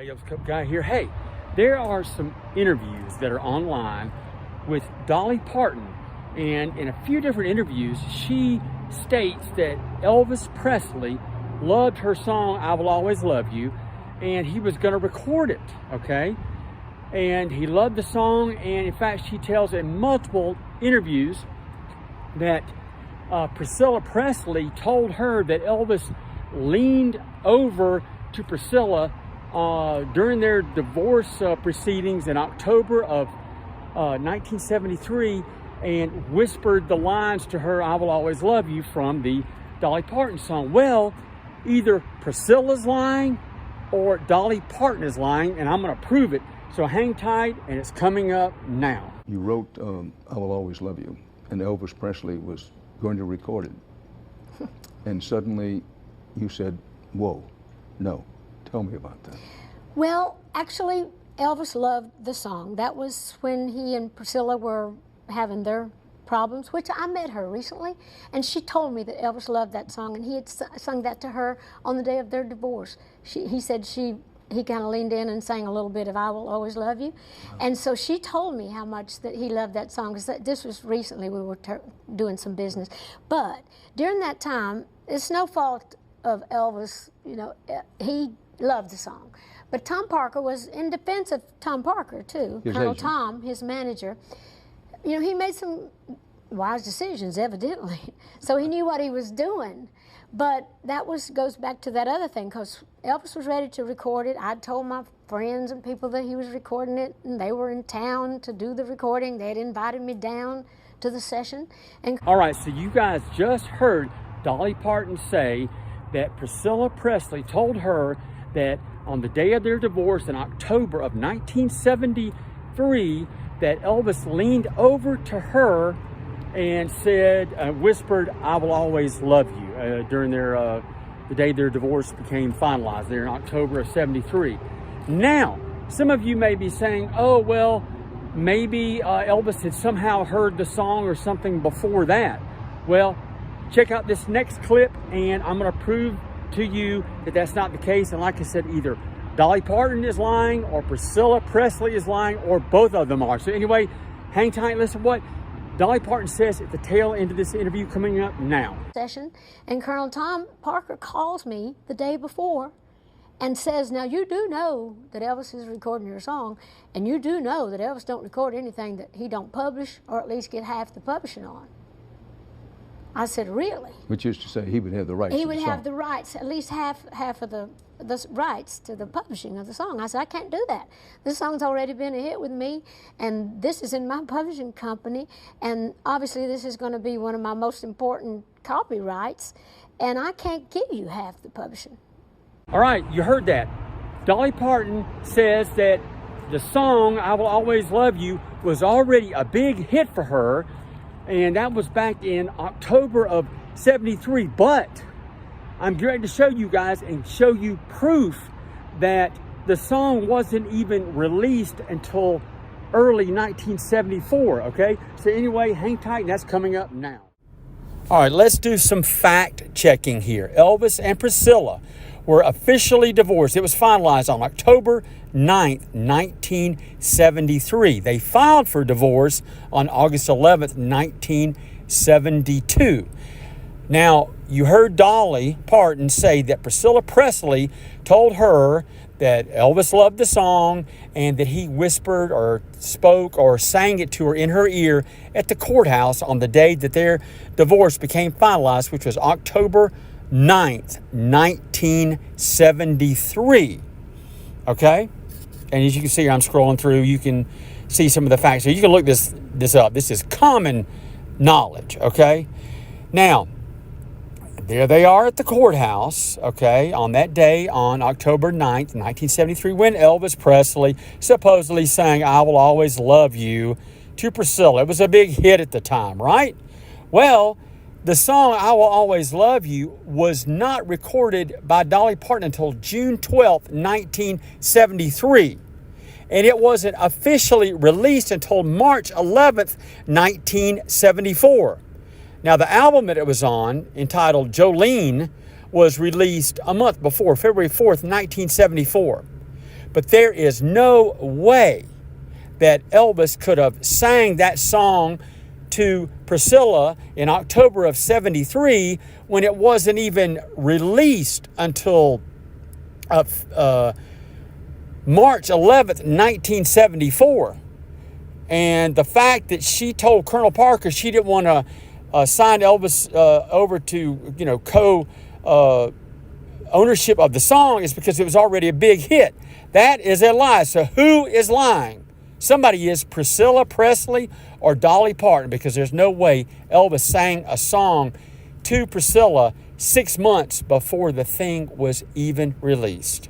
Hey, Elvis Cup guy here. Hey, there are some interviews that are online with Dolly Parton, and in a few different interviews, she states that Elvis Presley loved her song, I Will Always Love You, and he was going to record it, okay? And he loved the song, and in fact, she tells in multiple interviews that Priscilla Presley told her that Elvis leaned over to Priscilla during their divorce proceedings in October of 1973 and whispered the lines to her, I Will Always Love You, from the Dolly Parton song. Well, either Priscilla's lying or Dolly Parton is lying, and I'm going to prove it. So hang tight, and it's coming up now. You wrote I Will Always Love You, and Elvis Presley was going to record it. And suddenly you said, whoa, no. Tell me about that. Well, actually, Elvis loved the song. That was when he and Priscilla were having their problems, which I met her recently, and she told me that Elvis loved that song, and he had sung that to her on the day of their divorce. He said he kind of leaned in and sang a little bit of I Will Always Love You. And so she told me how much that he loved that song, because this was recently, we were doing some business. But during that time, it's no fault of Elvis, you know, he loved the song. But Tom Parker was in defense of Tom Parker, too. Colonel Tom, his manager. You know, he made some wise decisions, evidently. So he knew what he was doing. But that goes back to that other thing, because Elvis was ready to record it. I'd told my friends and people that he was recording it, and they were in town to do the recording. They had invited me down to the session. And all right, so you guys just heard Dolly Parton say that Priscilla Presley told her that on the day of their divorce in October of 1973, that Elvis leaned over to her and said, whispered, I will always love you, during the day their divorce became finalized there in October of 73. Now, some of you may be saying, oh, well, maybe Elvis had somehow heard the song or something before that. Well, check out this next clip, and I'm going to prove to you that that's not the case. And like I said, either Dolly Parton is lying or Priscilla Presley is lying, or both of them are. So anyway, hang tight, listen what Dolly Parton says at the tail end of this interview coming up now. Session, and Colonel Tom Parker calls me the day before and says, now you do know that Elvis is recording your song, and you do know that Elvis don't record anything that he don't publish, or at least get half the publishing on. I said, really? Which is to say he would have the rights. He would have the rights, at least half of the rights to the publishing of the song. I said, I can't do that. This song's already been a hit with me, and this is in my publishing company, and obviously this is going to be one of my most important copyrights, and I can't give you half the publishing. All right, you heard that. Dolly Parton says that the song, I Will Always Love You, was already a big hit for her, and that was back in October of 73. But I'm ready to show you guys and show you proof that the song wasn't even released until early 1974, okay? So anyway, hang tight, and that's coming up now. All right, let's do some fact checking here. Elvis and Priscilla were officially divorced. It was finalized on October 9th, 1973. They filed for divorce on August 11th, 1972. Now, you heard Dolly Parton say that Priscilla Presley told her that Elvis loved the song and that he whispered or spoke or sang it to her in her ear at the courthouse on the day that their divorce became finalized, which was October 9th, 1973. Okay? And as you can see here, I'm scrolling through, you can see some of the facts. So you can look this up. This is common knowledge, okay? Now, there they are at the courthouse, okay, on that day on October 9th, 1973, when Elvis Presley supposedly sang I Will Always Love You to Priscilla. It was a big hit at the time, right? Well, the song I Will Always Love You was not recorded by Dolly Parton until June 12th, 1973. And it wasn't officially released until March 11th, 1974. Now, the album that it was on, entitled Jolene, was released a month before, February 4th, 1974. But there is no way that Elvis could have sang that song to Priscilla in October of 73 when it wasn't even released until March 11th, 1974. And the fact that she told Colonel Parker she didn't want to sign Elvis over to, ownership of the song is because it was already a big hit. That is a lie. So who is lying? Somebody is Priscilla Presley or Dolly Parton, because there's no way Elvis sang a song to Priscilla 6 months before the thing was even released.